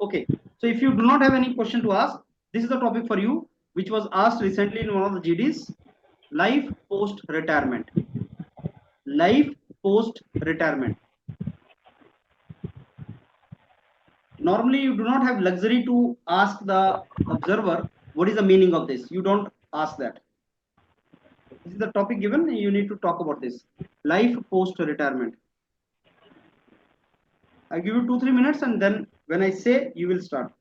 Okay, so if you do not have any question to ask, this is the topic for you, which was asked recently in one of the GDs: life post retirement. Life post retirement. Normally, you do not have luxury to ask the observer what is the meaning of this. You don't ask that. This is the topic given. You need to talk about this: life post retirement. I give you 2-3 minutes, and then when I say, you will start.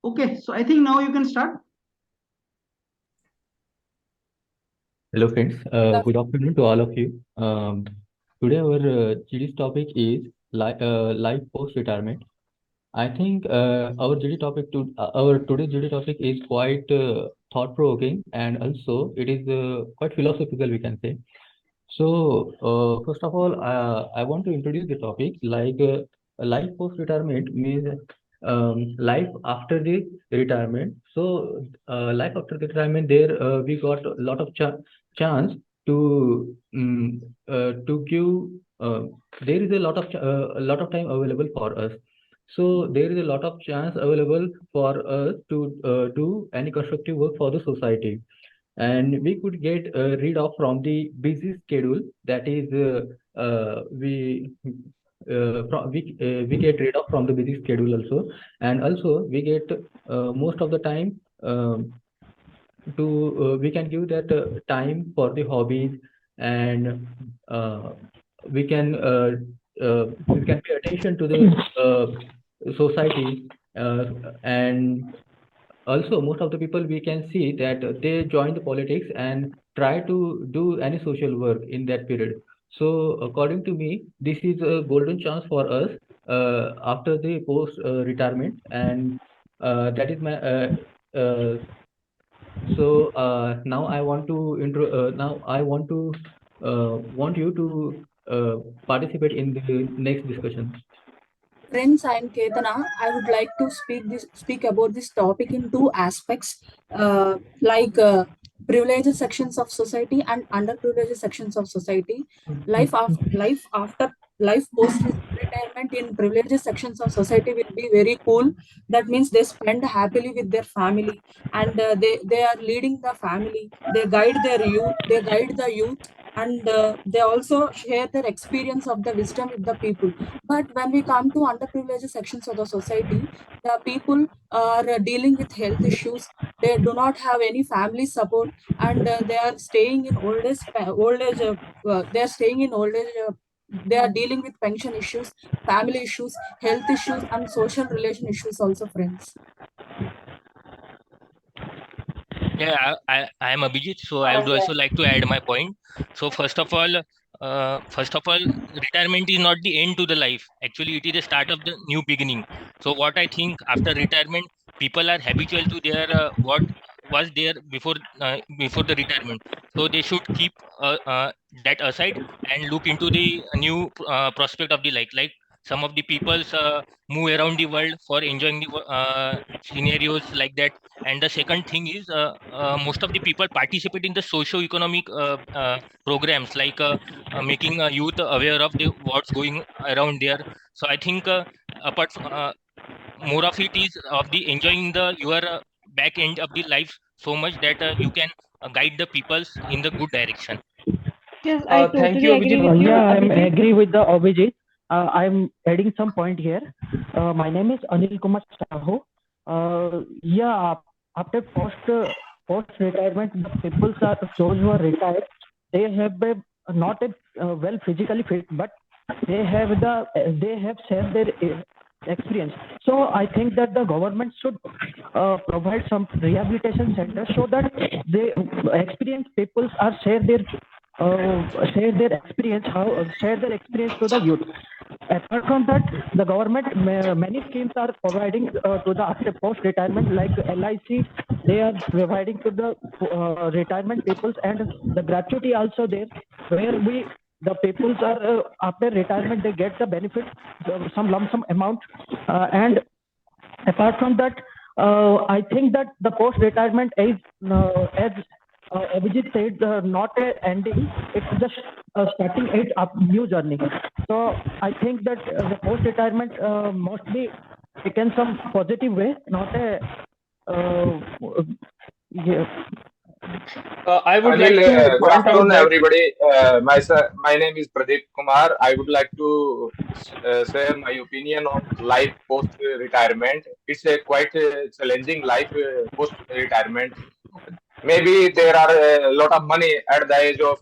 Okay, so I think now you can start. Hello friends, good afternoon to all of you. Today our GD's topic is life post-retirement. I think our today's GD topic is quite thought-provoking, and also it is quite philosophical, we can say. So first of all, I want to introduce the topic. Life post-retirement means life after the retirement. So life after the retirement, there we got a lot of chance to give. There is a lot of time available for us. So there is a lot of chance available for us to do any constructive work for the society, and we could get rid of from the busy schedule, that is we get rid of from the busy schedule also. And also we get most of the time to we can give that time for the hobbies, and uh, we can uh, we can pay attention to the society, and also most of the people we can see that they join the politics and try to do any social work in that period. So according to me, this is a golden chance for us after the post retirement. And that is my uh, so now I want to now I want to want you to participate in the next discussion. Friends, I am Ketana. I would like to speak about this topic in two aspects, like privileged sections of society and underprivileged sections of society. Life post retirement in privileged sections of society will be very cool. That means they spend happily with their family, and they are leading the family. They guide their youth. They guide the youth, and they also share their experience of the wisdom with the people. But when we come to underprivileged sections of the society, the people are dealing with health issues. They do not have any family support, and they are staying in old age. They are staying in old age. They are dealing with pension issues, family issues, health issues, and social relation issues. Also, friends. Yeah, I am Abhijit, so I would also like to add my point. So first of all, retirement is not the end to the life. Actually, it is the start of the new beginning. So what I think after retirement, people are habitual to their what was there before the retirement. So they should keep that aside and look into the new prospect of the life. Like some of the peoples move around the world for enjoying the scenarios like that. And the second thing is most of the people participate in the socio-economic programs, like making youth aware of the what's going around there. So I think apart from more of it is of the enjoying the your back end of the life so much that you can guide the peoples in the good direction. Yes, I Thank totally you, agree Abhijit. with you, Yeah, I'm Abhijit. agree with the Abhijit. I'm adding some point here. My name is Anil Kumar Sahu. Yeah, after post retirement, the people are those who are retired. They have not a well physically fit, but they have shared their experience. So I think that the government should provide some rehabilitation centers so that the experienced people are share their experience, share their experience to the youth. Apart from that, the government many schemes are providing to the after post retirement, like LIC. They are providing to the retirement peoples, and the gratuity also there, where the peoples are after retirement they get the benefit, some lump sum amount, and apart from that, I think that the post retirement is as Abhijit said, not a ending. It's just starting a new journey. So I think that the post retirement must be taken some positive way, not a yeah. I would Anil, like to good point out afternoon, that everybody. My name is Pradeep Kumar. I would like to share my opinion on life post retirement. It's a quite challenging life post retirement. Maybe there are a lot of money at the age of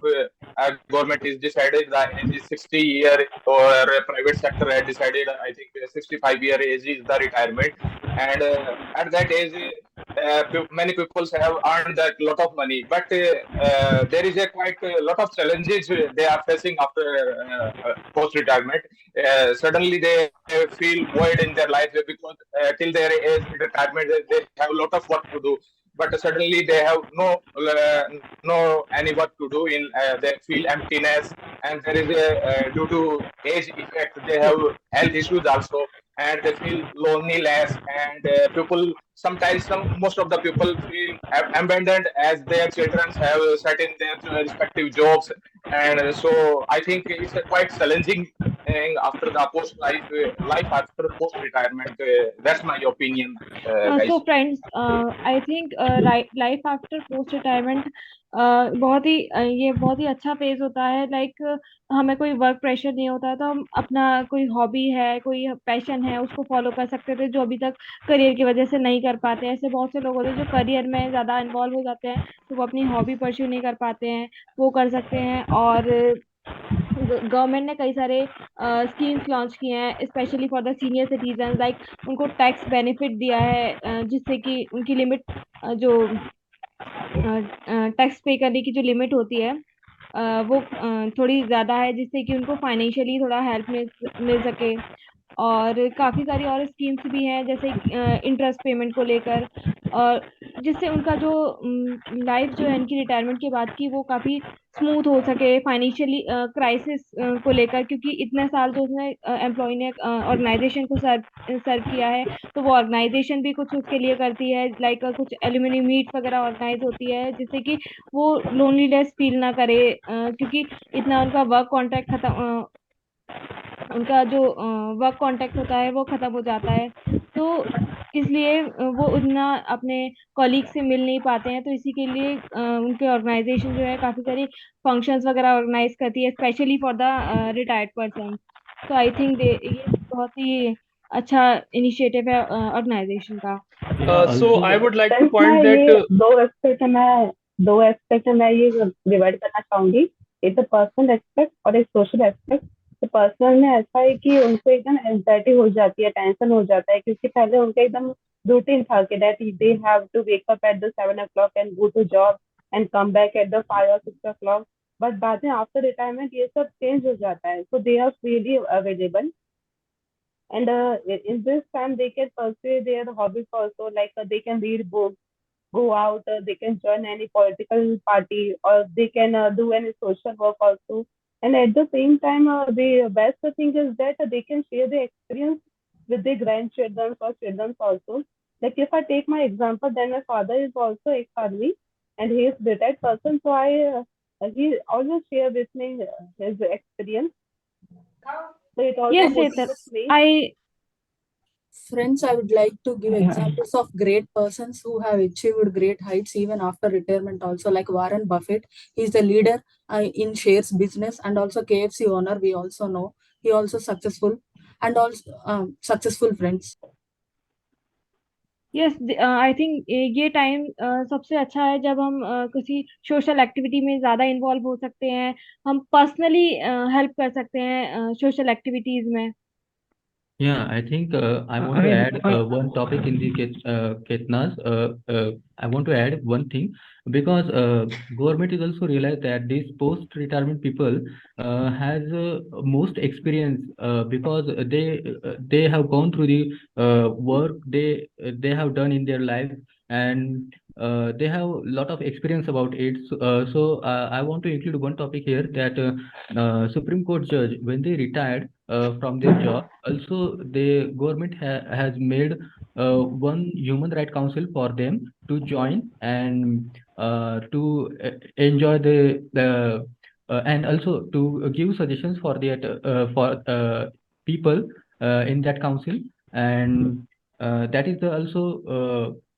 government is decided the age is 60 year, or private sector had decided I think 65-year age is the retirement, and at that age many people have earned that lot of money, but there is a quite a lot of challenges they are facing after post retirement. Suddenly they feel void in their life because till their age retirement they have a lot of work to do, but suddenly they have no any work to do in they feel emptiness, and there is a due to age effect they have health issues also. and they feel loneliness, and most of the people feel abandoned as their children have set in their respective jobs. And so I think it's a quite challenging after the life after post retirement. That's my opinion, So guys. friends, I think life after post retirement ये बहुत ही अच्छा phase होता है। Like हमें कोई work pressure नहीं होता, तो हम अपना कोई हॉबी है, कोई पैशन है, उसको फॉलो कर सकते थे जो अभी तक करियर की वजह से नहीं कर पाते हैं। ऐसे बहुत से लोग होते हैं जो करियर में ज्यादा इन्वॉल्व हो जाते हैं, तो वो अपनी हॉबी परस्यू नहीं कर पाते हैं, वो कर सकते हैं। और गवर्नमेंट ने कई सारे स्कीम्स लॉन्च किए हैं specially for the senior citizen. Like उनको टैक्स बेनिफिट दिया है, जिससे कि उनकी लिमिट जो टैक्स पे करने की जो लिमिट होती है वो थोड़ी ज्यादा है, जिससे कि उनको फाइनेंशियली थोड़ा हेल्प मिल सके। और काफी सारी और स्कीम्स भी हैं, जैसे इंटरेस्ट पेमेंट को लेकर, और जिससे उनका जो लाइफ जो है इनकी रिटायरमेंट के बाद की वो काफी स्मूथ हो सके फाइनेंशियली क्राइसिस को लेकर। क्योंकि इतने साल जो उसने एम्प्लॉय ने ऑर्गेनाइजेशन को सर्व किया है, तो वो ऑर्गेनाइजेशन भी कुछ उसके लिए करती है। लाइक कुछ एल्यूमिनी मीट वगैरह ऑर्गेनाइज होती है, जिससे कि वो लोनलीनेस फील ना करे, क्योंकि इतना उनका वर्क कॉन्ट्रैक्ट खत्म, उनका जो वर्क कांटेक्ट होता है वो खत्म हो जाता है। तो इसलिए वो उतना अपने कॉलीग से मिल नहीं पाते हैं। तो इसी के लिए उनके ऑर्गेनाइजेशन जो है काफी सारी फंक्शंस वगैरह ऑर्गेनाइज करती है specially for the retired person. तो आई थिंक ये बहुत ही अच्छा इनिशिएटिव है ऑर्गेनाइजेशन का। Also, So I would like to friends, मैं point ये that दो एस्पेक्ट में ये डिवाइड करना चाहूंगी, एक पर्सनल एस्पेक्ट और एक सोशल एस्पेक्ट। तो पर्सनल में ऐसा है कि उनको एकदम एंजाइटी हो जाती है, टेंशन हो जाता है, क्योंकि पहले उनका एकदम रूटीन था कि that they have to wake up at the 7 o'clock and go to job and come back at the 5 or 6 o'clock। But बाद में आफ्टर रिटायरमेंट ये सब चेंज हो जाता है, so they are freely available, and in this time they can pursue their hobbies also, like they can read books, go out, they can join any political party, or they can do any social work also. And at the same time, the best thing is that they can share their experience with their grandchildren or children also. Like if I take my example, then my father is also ex-army and he is retired person, so he always share with me his experience. So it also Yes, motivates me. Friends, I would like to give examples of great persons who have achieved great heights even after retirement also, like Warren Buffett. He's the leader in shares business, and also KFC owner, we also know. He also successful, and also successful, friends. Yes, I think ये time सबसे अच्छा है जब हम किसी social activity में ज्यादा involve हो सकते हैं, हम पर्सनली हेल्प कर सकते हैं सोशल एक्टिविटीज में। Yeah, I think I want to add one topic in the Ketnas. I want to add one thing, because government is also realized that these post-retirement people has most experience, because they have gone through the work they have done in their life, and they have a lot of experience about it. So I want to include one topic here, that Supreme Court judge, when they retired from their job, also the government has made one human right council for them to join, and to enjoy the and also to give suggestions for people in that council. And that is also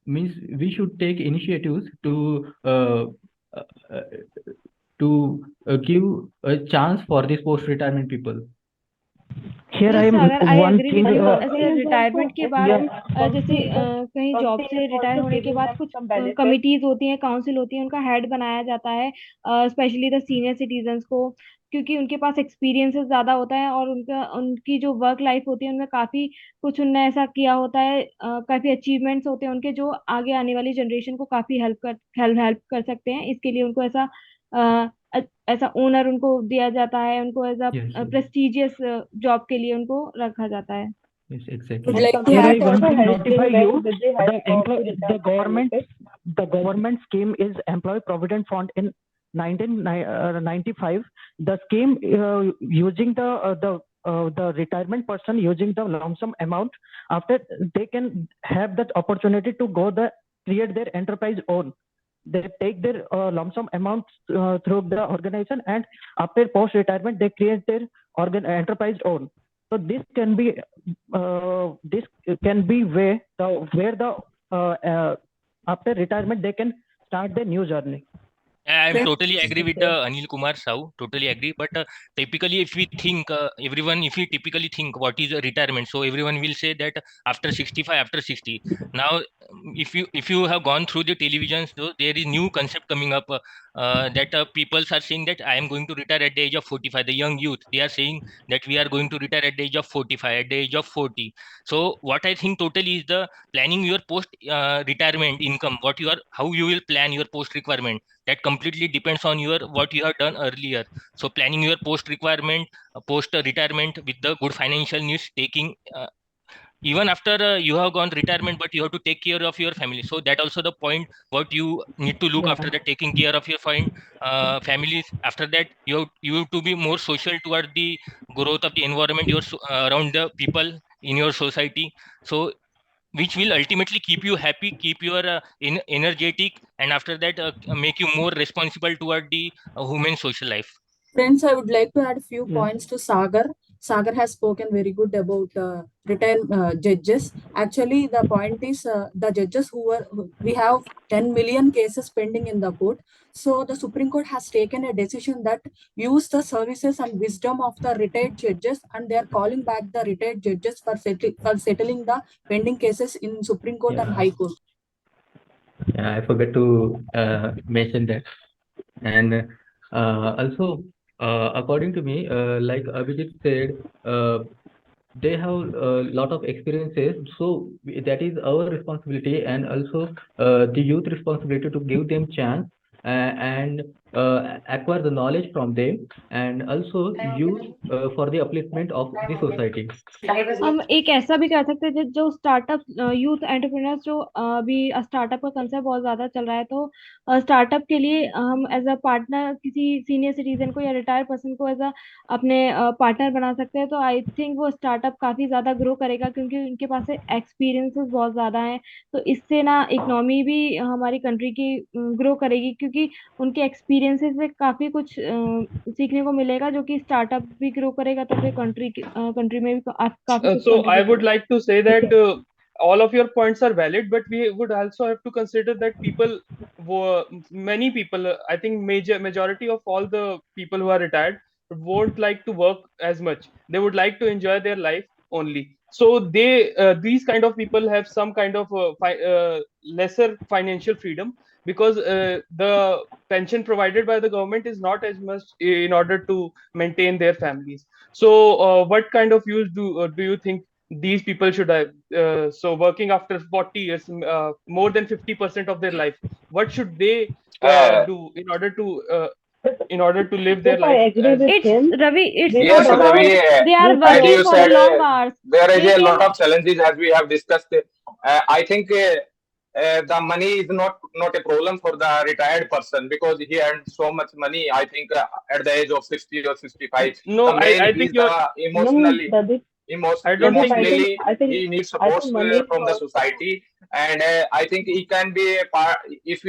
means we should take initiatives to uh, give a chance for these post-retirement people. Here I yes, am अगर I one agree thing. With you. ऐसे retirement के बाद जैसे Yeah. कहीं job से retire होने के बाद कुछ कमिटीज होती हैं, काउंसिल होती है, उनका हेड बनाया जाता है स्पेशली द सीनियर सिटीजन्स को, क्योंकि उनके पास एक्सपीरियंसेस ज्यादा होता है और उनकी जो वर्क लाइफ होती है उनमें काफी कुछ उनने ऐसा किया होता है, काफी अचीवमेंट्स होते हैं उनके, जो आगे आने वाली जनरेशन को काफी हेल्प कर सकते हैं। इसके लिए उनको ऐसा ओनर उनको दिया जाता है, उनको as a Yes, yes. Prestigious job के लिए उनको रखा जाता है। Yes, exactly. Would like to Here I add want to also notify you, helping the government scheme is Employee Provident Fund in 1995. The scheme using the the retirement person using the lump sum amount, after they can have that opportunity to create their enterprise own. They take their lump sum amounts through the organization, and after post retirement they create their enterprise own. So this can be where after retirement they can start their new journey. I'm Friends, totally agree with Anil Kumar Sau. Totally agree. But typically, if we think, if we typically think what is a retirement, so everyone will say that after 65, after 60. Now, if you have gone through the televisions, so there is new concept coming up that people are saying that I am going to retire at the age of 45. The young youth, they are saying that we are going to retire at the age of 45, at the age of 40. So what I think totally is the planning your post retirement income, how you will plan your post requirement. That completely depends on what you have done earlier. So planning your post requirement, post retirement with the good financial news, taking even after you have gone retirement, but you have to take care of your family. So that also the point what you need to look after that, taking care of your families. After that, you have to be more social toward the growth of the environment, around the people in your society. So which will ultimately keep you happy, keep you energetic, and after that make you more responsible toward the human social life. Friends, I would like to add a few points to Sagar. Sagar has spoken very good about retired judges. Actually, the point is the judges we have 10 million cases pending in the court. So the Supreme Court has taken a decision that use the services and wisdom of the retired judges, and they are calling back the retired judges for settling the pending cases in Supreme Court and High Court. Yeah, I forgot to mention that. And also, according to me, like Abhijit said, they have a lot of experiences, so that is our responsibility, and also the youth responsibility to give them chance and acquire the knowledge from them, and also use for the upliftment of the society. हम एक ऐसा भी कर सकते हैं जो startup youth entrepreneurs जो अभी स्टार्टअप का कंसेप्ट बहुत ज्यादा चल रहा है, तो स्टार्टअप के लिए हम एज अ पार्टनर किसी सीनियर सिटीजन को या रिटायर्ड पर्सन को एज अ अपने पार्टनर बना सकते हैं। तो आई थिंक वो स्टार्टअप काफी ज्यादा ग्रो करेगा, क्योंकि उनके पास एक्सपीरियंसेस बहुत ज्यादा हैं। तो इससे ना इकोनॉमी भी हमारी कंट्री की ग्रो करेगी, क्योंकि उनके एक्सपीरियंसेस से काफी कुछ सीखने को मिलेगा, जो कि स्टार्टअप भी ग्रो करेगा, तो फिर कंट्री में भी काफी कुछ So I would contribute like to say that all of your points are valid, but we would also have to consider that many people, I think majority of all the people who are retired won't like to work as much. They would like to enjoy their life only. So these kind of people have some kind of lesser financial freedom, because the pension provided by the government is not as much in order to maintain their families. So what kind of use do you think these people should have? So working after 40 years, more than 50% of their life, what should they do in order to live their Yes, I life agree with him. Ravi, it's Yes, not about Ravi, they are as working you for said, long hours. there is They a lot can of challenges as we have discussed. I think the money is not a problem for the retired person, because he earned so much money. I think at the age of 60 or 65, No, the main I is think the No, Pradeep. I don't think emotionally I think he needs I support think money is from the also society, and I think he can be a part, if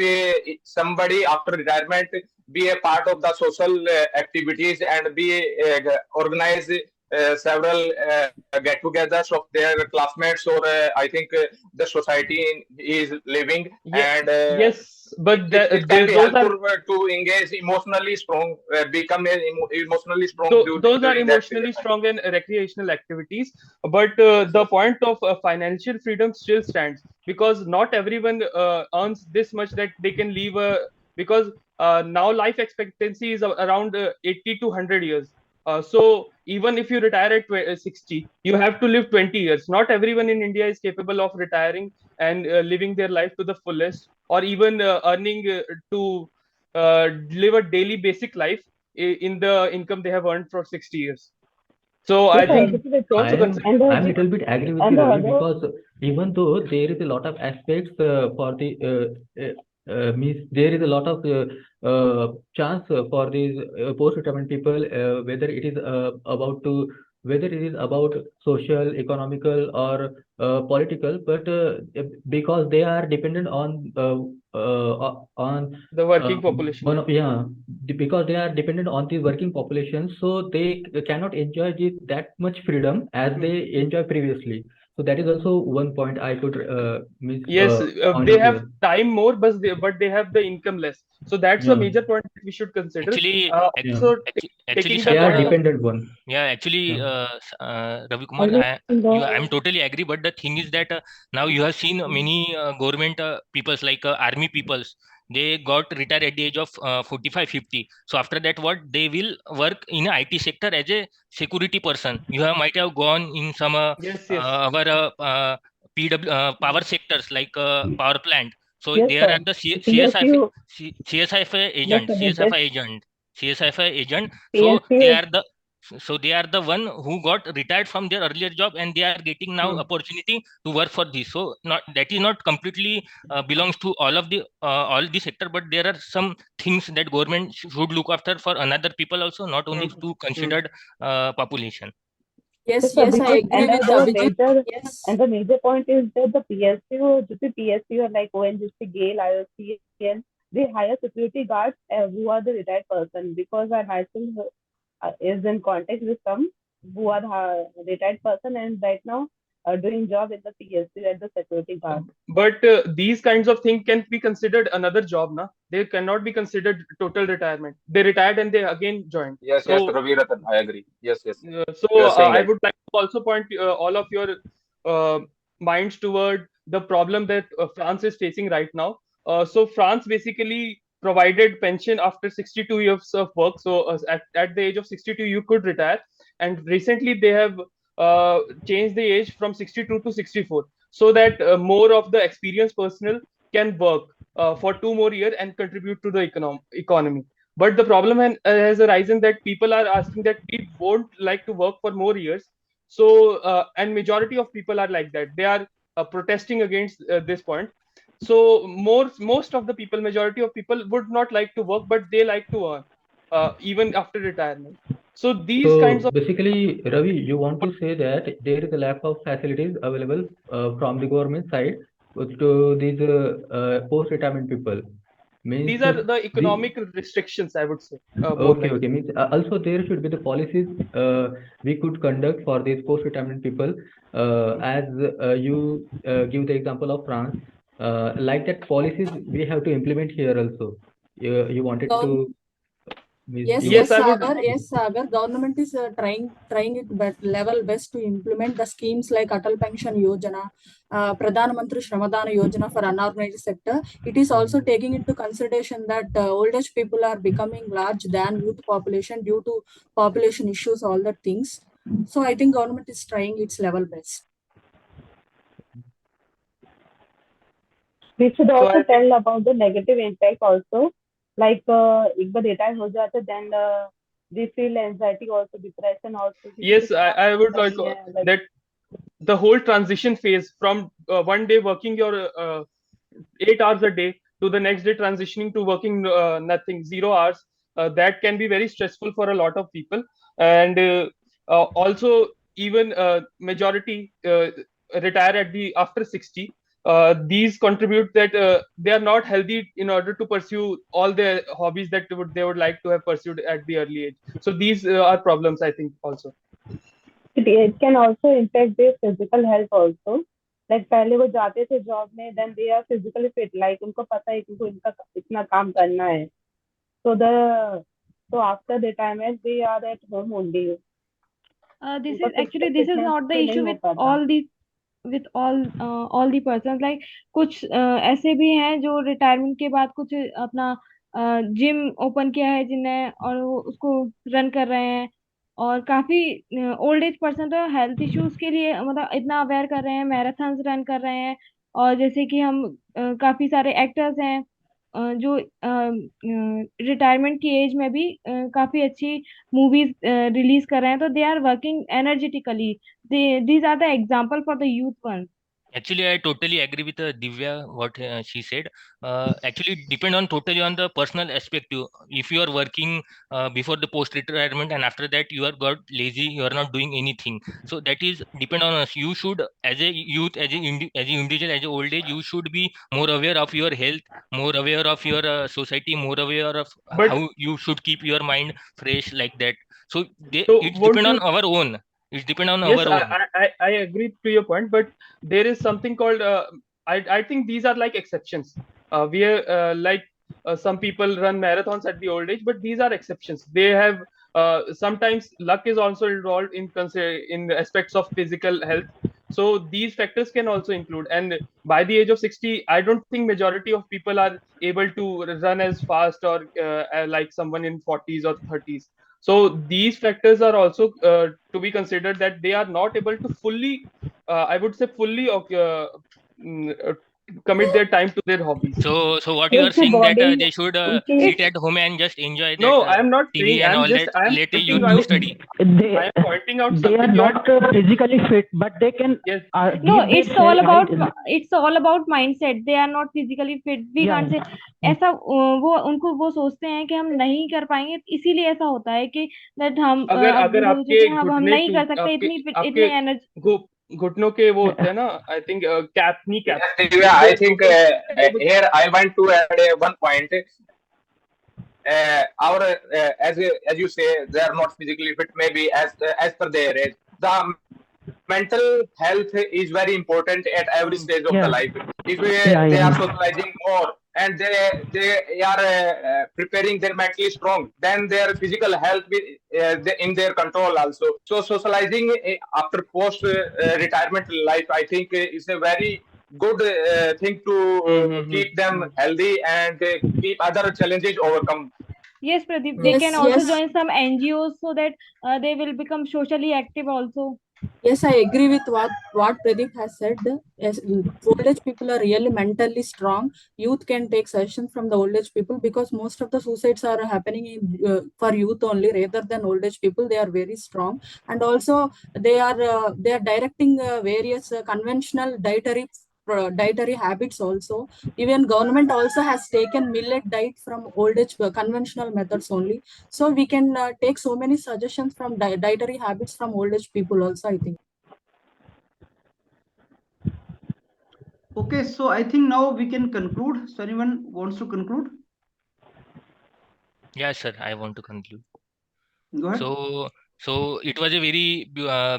somebody after retirement be a part of the social activities, and be organize several get-togethers of their classmates, or I think the society he is living, and yes, but it can be those are helpful to engage emotionally strong, become emotionally strong those are during that period emotionally of time. strong and recreational activities. But the point of financial freedom still stands, because not everyone earns this much that they can leave because now life expectancy is around 80 to 100 years. So even if you retire at 60, you have to live 20 years. Not everyone in India is capable of retiring and living their life to the fullest, or even earning to live a daily basic life in the income they have earned for 60 years. So I yes, I think agree with also him. consider. I'm little bit agree with And you, the Ravi, other because even though there is a lot of aspects for the means there is a lot of chance for these post-retirement people, whether it is about to whether it is about social, economical, or political, but because they are dependent on The working population. because they are dependent on the working population, so they cannot enjoy that much freedom as they enjoy previously. So that is also one point I could Yes, point they out have here. time more, but they have the income less. So that's a Yeah, major point that we should consider. Actually, yeah. Also, actually, taking sir, They the are point of dependent one. yeah, actually, Yeah. Ravi Kumar, I'm totally agree. But the thing is that now you have seen many government peoples like army peoples. They got retired at the age of 45, 50. So after that, what they will work in a IT sector as a security person. You have might have gone in some yes, our PW power sectors like power plant. So Yes, there sir. are the PSU, CSIFA yes, agent, sir, CSIFA agent, CSIFA agent. So they PSU, are the one who got retired from their earlier job, and they are getting now opportunity to work for this. So not that is not completely belongs to all the sector, but there are some things that government should look after for another people also, not only to considered population. yes, Yes, sir, yes, I because agree with Abhijit. Yes. and the major point is that the PSU, just the PSU are like ONGC, GAIL, IOCL, they hire security guards who are the retired person, because I myself is in contact with some who are retired person and right now doing job in the PSU as the security guard. But these kinds of things can be considered another job, na? They cannot be considered total retirement. They retired and they again joined. Yes, yes, Ravi Ratan, I agree. Yes, yes. So You are saying I right. would like to also point all of your minds toward the problem that France is facing right now. So France basically provided pension after 62 years of work. So at the age of 62, you could retire. And recently they have changed the age from 62 to 64, so that more of the experienced personnel can work for 2 more years and contribute to the economy. But the problem has arisen that people are asking that we won't like to work for more years. So and majority of people are like that. They are protesting against this point. So most of the people, majority of people would not like to work, but they like to earn even after retirement. So these kinds So of basically, Ravi, you want to say that there is a lack of facilities available from the government side to these post-retirement people. Means these are the the economic restrictions, I would say, more okay, like. okay. Means also there should be the policies we could conduct for these post-retirement people. As you give the example of France, like that policies we have to implement here also. You wanted Gov- to, Yes, you Yes, yes, I would. Sagar. Yes, Sagar. Government is trying it level best to implement the schemes like Atal Pension Yojana, Pradhan Mantri Shramadana Yojana for unorganized sector. It is also taking into consideration that old age people are becoming large than youth population due to population issues, all the things. So I think government is trying its level best. We should So also I think tell about the negative impact also. Like एक बार retire हो जाते, then we feel anxiety also, depression also, क्योंकि yes, कुछ काम I would like नहीं है, like that the whole transition phase from one day working your 8 hours a day to the next day transitioning to working nothing, 0 hours, that can be very stressful for a lot of people. And also even majority retire at the after 60. These contribute that they are not healthy in order to pursue all the hobbies that they would like to have pursued at the early age. So these are problems, I think, also. it can also impact their physical health also. Like पहले वो जाते थे job में, then they are physically fit, like उनको पता है कि उनको इनका इतना काम करना है. So after retirement they are at home only. This उनका is actually this is fitness not the पे issue नहीं हो with पाता. all these with all the persons, like कुछ ऐसे भी हैं जो रिटायरमेंट के बाद कुछ अपना जिम ओपन किया है जिनने, और वो उसको रन कर रहे हैं, और काफी ओल्ड एज पर्सन तो हेल्थ इश्यूज के लिए मतलब इतना अवेयर कर रहे हैं, मैराथन्स रन कर रहे हैं। और जैसे कि हम काफी सारे एक्टर्स हैं जो रिटायरमेंट की एज में भी काफी अच्छी मूवीज रिलीज कर रहे हैं, तो they are working energetically, these are the example for the youth one. Actually, I totally agree with Divya what she said. Actually, it depend on totally on the personal aspect. If you are working before the post retirement and after that you are got lazy, you are not doing anything. So that is depend on us. You should, as a youth, as an individual, as a old age, you should be more aware of your health, more aware of your society, more aware of But how you should keep your mind fresh like that. So so it's won't depend on you? our own. It's depend on Yes, our own. I agree to your point, but there is something called I think these are like exceptions. Some people run marathons at the old age, but these are exceptions. They have sometimes luck is also involved in the aspects of physical health. So these factors can also include. And by the age of 60, I don't think majority of people are able to run as fast or like someone in 40s or 30s. So these factors are also to be considered, that they are not able to fully, I would say, fully mm, uh, commit their time to their hobbies. So what you are It's a saying that body they should which sit is at home and just enjoy that No, I am not TV saying. and all that. I am Later you pointing to out. study. They I am pointing out they are something you not physically fit, but they can Yes. No, give it's all their about health. it's all about mindset. They are not physically fit. We Yeah, can't say ऐसा वो उनको वो सोचते हैं कि हम नहीं कर पाएंगे, इसीलिए ऐसा होता है कि that हम अगर अब अगर बूढ़े हो चुके आपके हैं, अब हम घुटने नहीं कर टूट सकते, आपके इतनी आपके इतने एनर्जी। घुटनों के वो होते हैं ना, I think cap knee cap. Yes, Divya, I think here I want to add one point. Our as you say, they are not physically fit. Maybe as per their age, the mental health is very important at every stage of the yeah, life. If yeah, they are yeah. socializing more and they are preparing their mentally strong, then their physical health will, in their control also. So socializing after post retirement life, I think is a very good thing to keep them healthy and keep other challenges overcome. Yes, Pradeep, they Yes, can also join some NGOs so that they will become socially active also. yes, I agree with what Pradeep has said. Yes, old age people are really mentally strong. Youth can take suggestions from the old age people, because most of the suicides are happening for youth only rather than old age people. They are very strong, and also they are directing various conventional dietary habits also. Even government also has taken millet diet from old age conventional methods only. So we can take so many suggestions from dietary habits from old age people also, I think. Okay, so I think now we can conclude. So anyone wants to conclude? Yes, sir. I want to conclude. Go ahead. So it was a very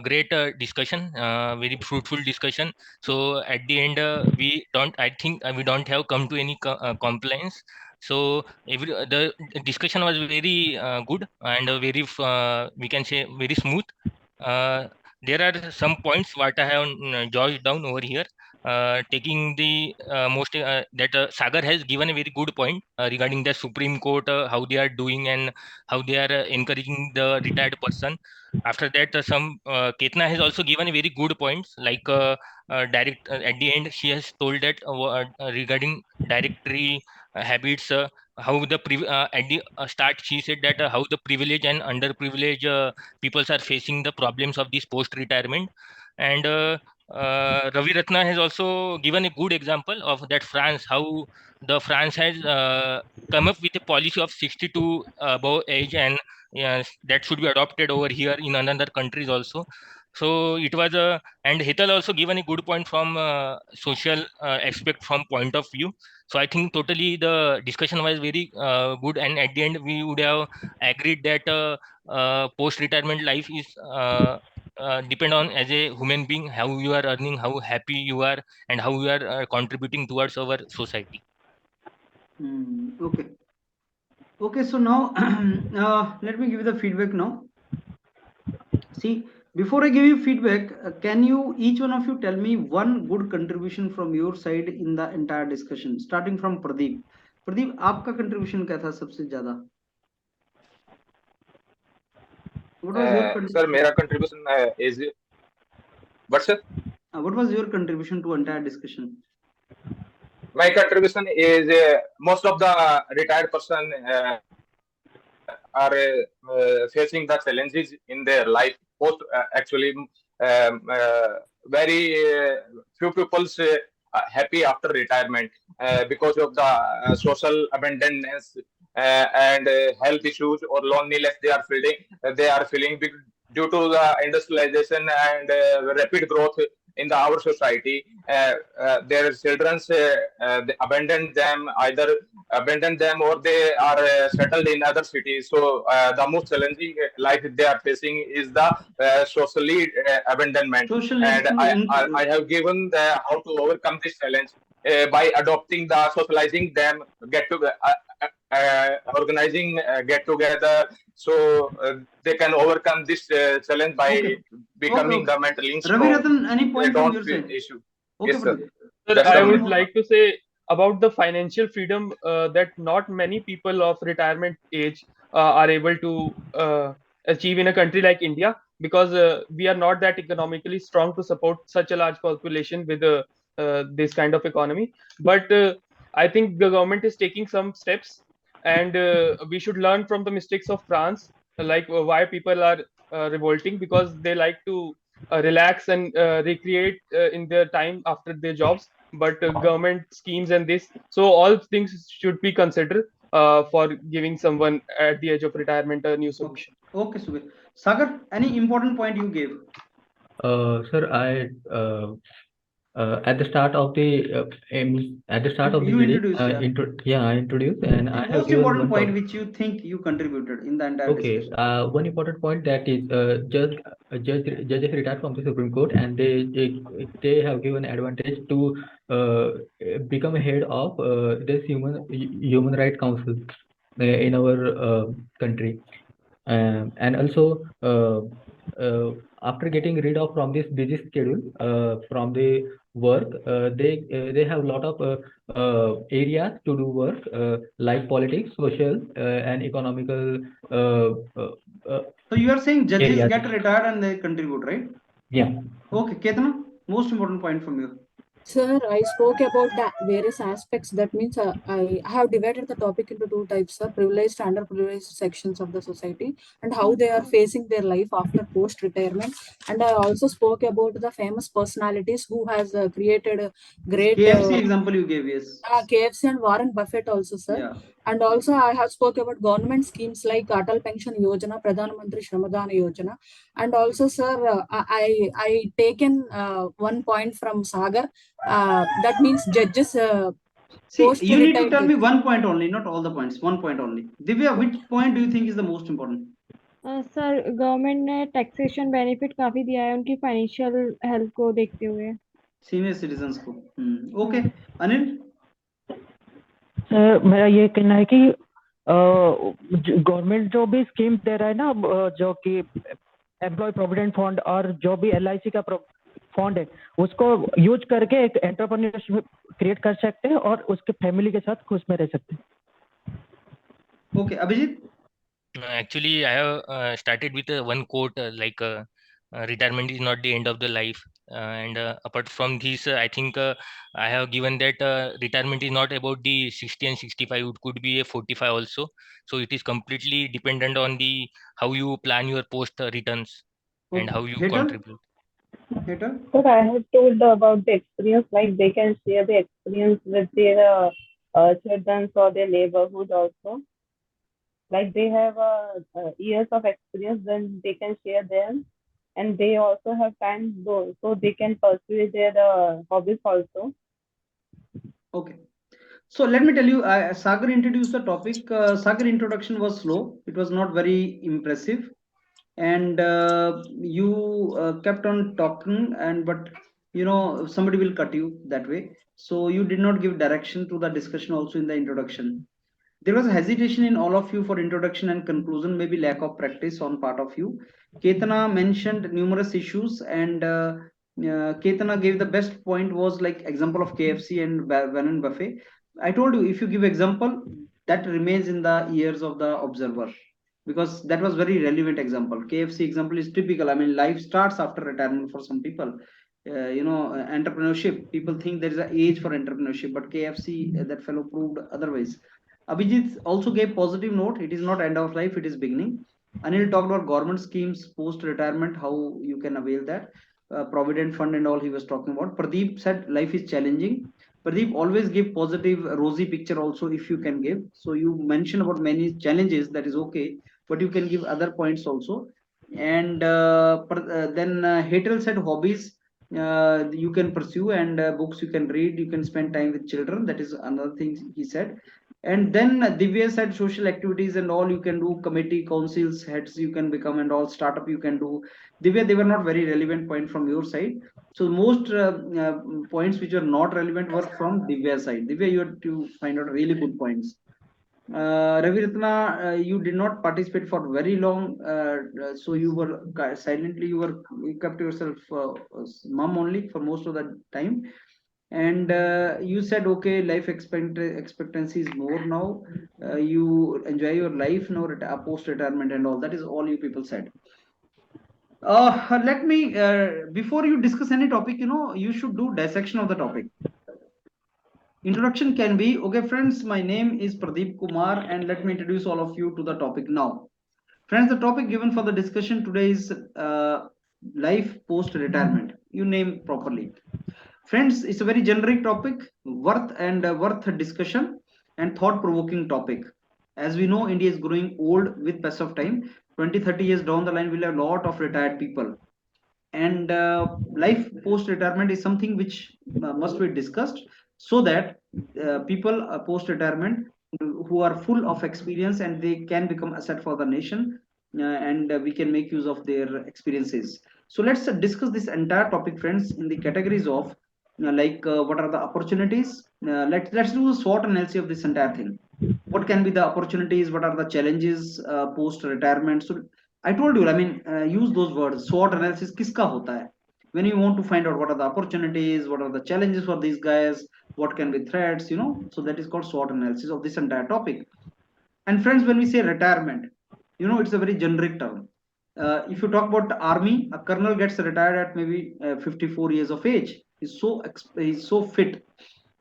great discussion, very fruitful discussion. So at the end, I think we don't have come to any complaints. So the discussion was very good and very we can say very smooth. There are some points what I have jotted down over here. Taking the most that Sagar has given a very good point regarding the Supreme Court, how they are doing and how they are encouraging the retired person. After that, some Ketna has also given a very good points, like direct at the end she has told that regarding directory habits, how the at the start she said that how the privileged and underprivileged peoples are facing the problems of this post retirement. And Ravi Ratna has also given a good example of that France, how the France has come up with a policy of 62 above age, and yes, that should be adopted over here in another countries also. So it was a, and Hital also given a good point from social aspect from point of view. So I think totally the discussion was very good, and at the end we would have agreed that post retirement life is depend on as a human being, how you are earning, how happy you are, and how you are contributing towards our society. Okay. Okay, so now let me give you the feedback now. See, before I give you feedback, can you, each one of you, tell me one good contribution from your side in the entire discussion, starting from Pradeep. Pradeep, आपका contribution क्या था सबसे ज़्यादा? What was your contribution? Sir, मेरा contribution is what, sir? What was your contribution to entire discussion? My contribution is most of the retired person are facing the challenges in their life. Post actually very few people happy after retirement because of the social abandonment and health issues or loneliness they are feeling due to the industrialization and rapid growth in our society. Their children they abandon them or they are settled in other cities. So the most challenging life they are facing is the socially abandonment. Social And I have given how to overcome this challenge by adopting the socializing them get to organizing get together, so they can overcome this challenge by becoming the mentally strong. Ravi Ratan, any point They from don't your feel side? issue. Okay, Yes, sir. Sir, I would like to say about the financial freedom that not many people of retirement age are able to achieve in a country like India, because we are not that economically strong to support such a large population with this kind of economy. But I think the government is taking some steps, and we should learn from the mistakes of France, like why people are revolting, because they like to relax and recreate in their time after their jobs. But government schemes and this, so all things should be considered for giving someone at the age of retirement a new solution. Okay, Subir. Sagar, any important point you gave? Sir, at the start of the You video, introduced, I introduced, and I have most given important one point which you think you contributed in the entire Okay, discussion. one important point that is judges retired from the Supreme Court, and they have given advantage to become a head of this human right council in our country. And also after getting rid of from this busy schedule from the work, they have a lot of areas to do work like politics, social and economical. So you are saying judges areas. get retired and they contribute, right? Yeah. Okay, Ketana, most important point from you. Sir, I spoke about the various aspects. That means I have divided the topic into two types, sir: privileged and underprivileged sections of the society, and how they are facing their life after post-retirement. And I also spoke about the famous personalities who has created a great KFC example you gave, yes. KFC and Warren Buffett also, sir. Yeah. And also I have spoke about government schemes like Atal Pension Yojana, Pradhan Mantri Shramadana Yojana. And also, sir, I taken one point from Sagar. That means judges. See, you need to tell me one point only, not all the points. One point only. Divya, which point do you think is the most important? Sir government ने taxation benefit काफी दिया है उनकी financial health को देखते हुए senior citizens को. Okay, Anil. मेरा ये कहना है कि गवर्नमेंट जो भी स्कीम दे रहा है ना, जो कि एम्प्लॉय प्रोविडेंट फंड और जो भी LIC का फंड है, उसको यूज करके एक एंटरप्रेन्योरशिप क्रिएट कर सकते हैं और उसके फैमिली के साथ खुश में रह सकते हैं. Okay, Abhijit. Actually, I have started with one quote like retirement is not the end of the life. And apart from this, I think I have given that retirement is not about the 60 and 65. It could be a 45 also. So it is completely dependent on the how you plan your post returns and how you contribute. But I have told about the experience, like they can share the experience with their children or their neighborhood also. Like they have years of experience, then they can share them, and they also have time though, so they can pursue their hobbies also. Okay. So let me tell you, Sagar introduced the topic. Sagar introduction was slow. It was not very impressive. And you kept on talking, but you know, somebody will cut you that way. So you did not give direction to the discussion also in the introduction. There was a hesitation in all of you for introduction and conclusion, maybe lack of practice on part of you. Ketana mentioned numerous issues, and Ketana gave the best point was like example of KFC and Warren Buffett. I told you, if you give example, that remains in the ears of the observer, because that was very relevant example. KFC example is typical. I mean, life starts after retirement for some people. Entrepreneurship, people think there is an age for entrepreneurship, but KFC, that fellow proved otherwise. Abhijit also gave positive note. It is not end of life, it is beginning. Anil talked about government schemes post retirement, how you can avail that. provident fund and all he was talking about. Pradeep said life is challenging. Pradeep, always give positive, rosy picture also if you can give. So you mentioned about many challenges, that is okay, but you can give other points also. And then Hatel said hobbies you can pursue, and books you can read, you can spend time with children. That is another thing he said. And then Divya said social activities and all you can do, committee, councils, heads you can become, and all startup you can do. Divya, they were not very relevant point from your side. So most points which are not relevant were from Divya's side. Divya, you have to find out really good points. Ravi Ratna, you did not participate for very long, so you were silently, you kept yourself mum only for most of the time. And you said okay, life expectancy is more now, you enjoy your life now, post retirement and all. That is all you people said. Let me before you discuss any topic, you should do dissection of the topic. Introduction can be, okay friends, my name is Pradeep Kumar and let me introduce all of you to the topic now. Friends, the topic given for the discussion today is life post retirement. You name properly. Friends, it's a very generic topic, worth discussion and thought-provoking topic. As we know, India is growing old with pass of time. 20-30 years down the line, we'll have a lot of retired people. And life post-retirement is something which must be discussed so that people post-retirement who are full of experience and they can become asset for the nation, and we can make use of their experiences. So let's discuss this entire topic, friends, in the categories of what are the opportunities. Let's do a SWOT analysis of this entire thing. What can be the opportunities? What are the challenges post retirement? So I told you, use those words. SWOT analysis kiska hota hai? When you want to find out what are the opportunities, what are the challenges for these guys, what can be threats, so that is called SWOT analysis of this entire topic. And friends, when we say retirement, it's a very generic term. If you talk about the army, a colonel gets retired at maybe 54 years of age. He's so fit,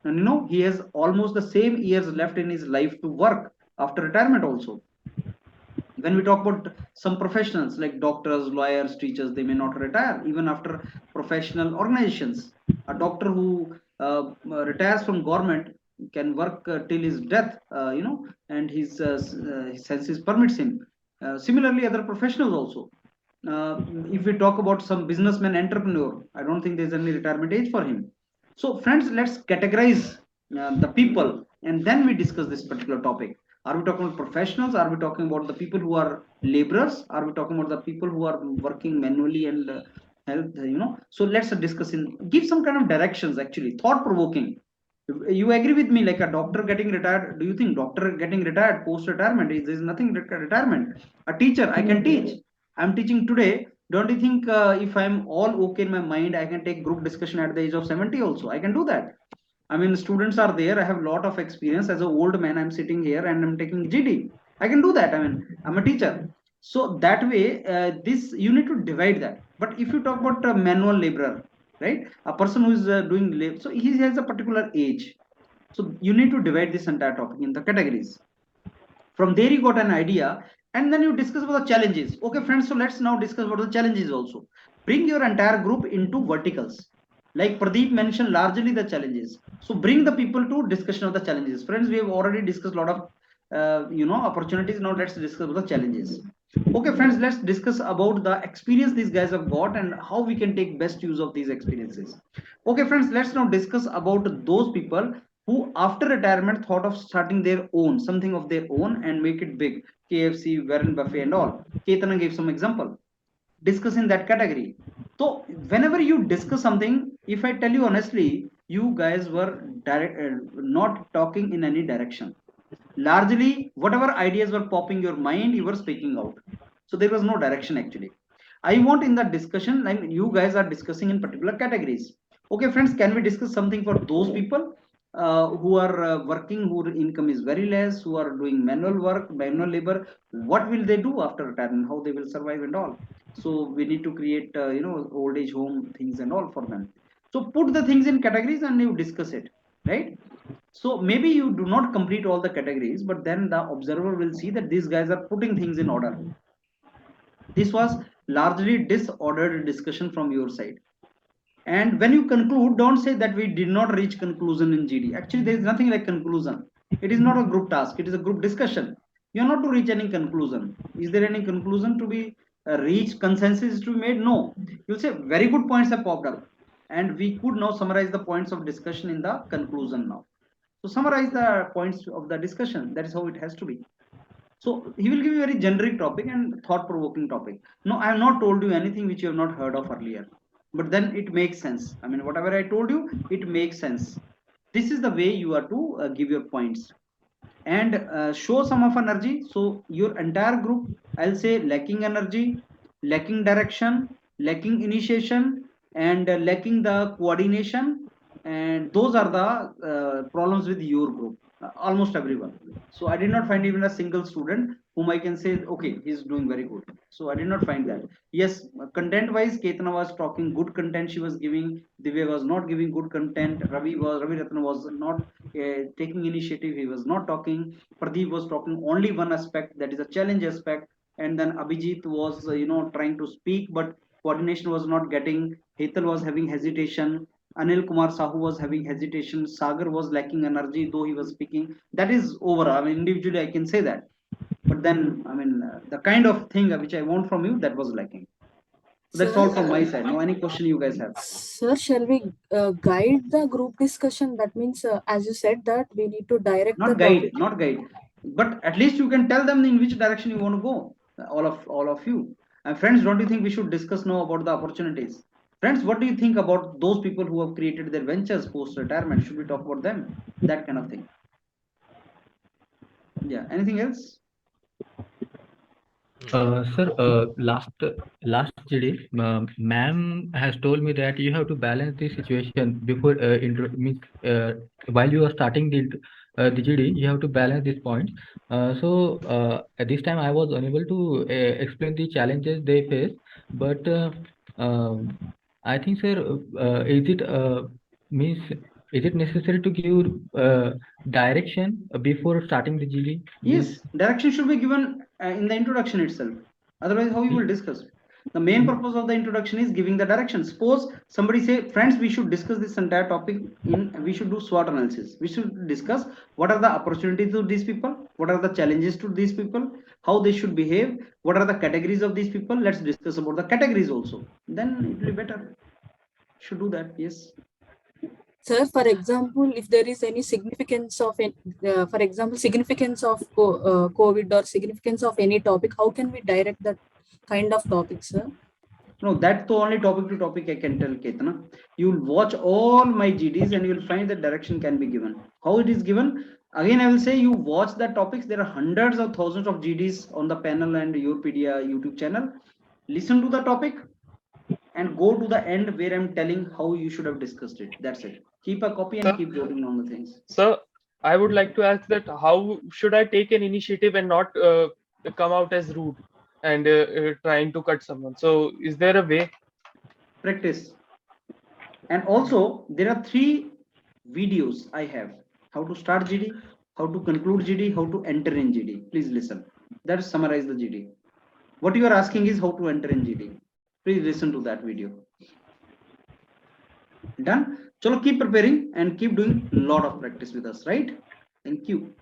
and he has almost the same years left in his life to work after retirement also. When we talk about some professionals like doctors, lawyers, teachers, they may not retire even after professional organizations. A doctor who retires from government can work till his death, and his senses permits him. Similarly, other professionals also. If we talk about some businessman, entrepreneur, I don't think there's any retirement age for him. So friends, let's categorize the people and then we discuss this particular topic. Are we talking about professionals? Are we talking about the people who are laborers? Are we talking about the people who are working manually and health, So let's discuss give some kind of directions, actually, thought-provoking. You agree with me, like a doctor getting retired? Do you think doctor getting retired post-retirement there's nothing retirement? A teacher, I can teach. I'm teaching today. Don't you think if I'm all okay in my mind, I can take group discussion at the age of 70 also? I can do that. Students are there. I have a lot of experience. As an old man, I'm sitting here and I'm taking GD. I can do that. I'm a teacher. So that way, you need to divide that. But if you talk about a manual laborer, right? A person who is doing labor, so he has a particular age. So you need to divide this entire topic in the categories. From there, you got an idea, and then you discuss about the challenges. Okay, friends. So let's now discuss about the challenges also. Bring your entire group into verticals. Like Pradeep mentioned, largely the challenges. So bring the people to discussion of the challenges. Friends, we have already discussed a lot of opportunities. Now let's discuss about the challenges. Okay, friends, let's discuss about the experience these guys have got and how we can take best use of these experiences. Okay, friends, let's now discuss about those people who after retirement thought of starting their own, something of their own and make it big. KFC, Warren Buffett and all. Ketana gave some example. Discuss in that category. So whenever you discuss something, if I tell you honestly, you guys were not talking in any direction. Largely, whatever ideas were popping your mind, you were speaking out. So there was no direction actually. I want in that discussion, you guys are discussing in particular categories. Okay, friends, can we discuss something for those people who are working, whose income is very less, who are doing manual work, manual labor? What will they do after retirement? How they will survive and all? So we need to create, old age home things and all for them. So put the things in categories and you discuss it, right? So maybe you do not complete all the categories, but then the observer will see that these guys are putting things in order. This was largely disordered discussion from your side. And when you conclude, don't say that we did not reach conclusion in GD. Actually, there is nothing like conclusion. It is not a group task. It is a group discussion. You are not to reach any conclusion. Is there any conclusion to be reached? Consensus to be made? No. You'll say very good points have popped up, and we could now summarize the points of discussion in the conclusion now. So summarize the points of the discussion. That is how it has to be. So he will give you a very generic topic and thought-provoking topic. No, I have not told you anything which you have not heard of earlier. But then it makes sense. I mean, whatever I told you, it makes sense. This is the way you are to give your points. And show some of energy. So your entire group, I'll say lacking energy, lacking direction, lacking initiation, and lacking the coordination. And those are the problems with your group, almost everyone. So I did not find even a single student whom I can say, okay, he's doing very good. So I did not find that. Yes, content wise, Ketana was talking good content she was giving. Divya was not giving good content. Ravi Ratna was not taking initiative. He was not talking. Pradeep was talking only one aspect, that is a challenge aspect. And then Abhijit was, trying to speak, but coordination was not getting. Hetal was having hesitation. Anil Kumar Sahu was having hesitation. Sagar was lacking energy, though he was speaking. That is over. I mean, individually, I can say that. But then, I mean, the kind of thing which I want from you, that was lacking. So that's all from my side. Now, any question you guys have? Sir, shall we guide the group discussion? That means, as you said, that we need to direct not guide, not guide. But at least you can tell them in which direction you want to go. All of you. And friends, don't you think we should discuss now about the opportunities? Friends, what do you think about those people who have created their ventures post-retirement? Should we talk about them? That kind of thing. Yeah. Anything else? Sir, last GD, ma'am has told me that you have to balance the situation before while you are starting the GD, you have to balance these points. So at this time, I was unable to explain the challenges they face, but I think, sir, is it necessary to give direction before starting the GD? Yes, direction should be given in the introduction itself. Otherwise, how you will discuss? The main purpose of the introduction is giving the direction. Suppose somebody say, friends, we should discuss this entire topic we should do SWOT analysis. We should discuss what are the opportunities to these people, what are the challenges to these people, how they should behave, what are the categories of these people. Let's discuss about the categories also. Then it will be better. Should do that, yes. Sir, for example, if there is any significance of, for example, significance of COVID or significance of any topic, how can we direct that kind of topic, sir? No, that's the only topic to topic I can tell, Ketana. You'll watch all my GDs and you'll find that direction can be given. How it is given? Again, I will say you watch the topics. There are hundreds of thousands of GDs on the panel and YourPedia YouTube channel. Listen to the topic and go to the end where I'm telling how you should have discussed it. That's it. Keep a copy and keep jotting on the things. Sir, I would like to ask that how should I take an initiative and not come out as rude and trying to cut someone? So is there a way? Practice. And also there are 3 videos I have. How to start GD, how to conclude GD, how to enter in GD. Please listen. That summarize the GD. What you are asking is how to enter in GD. Please listen to that video. Done? Chalo, keep preparing and keep doing a lot of practice with us, right? Thank you.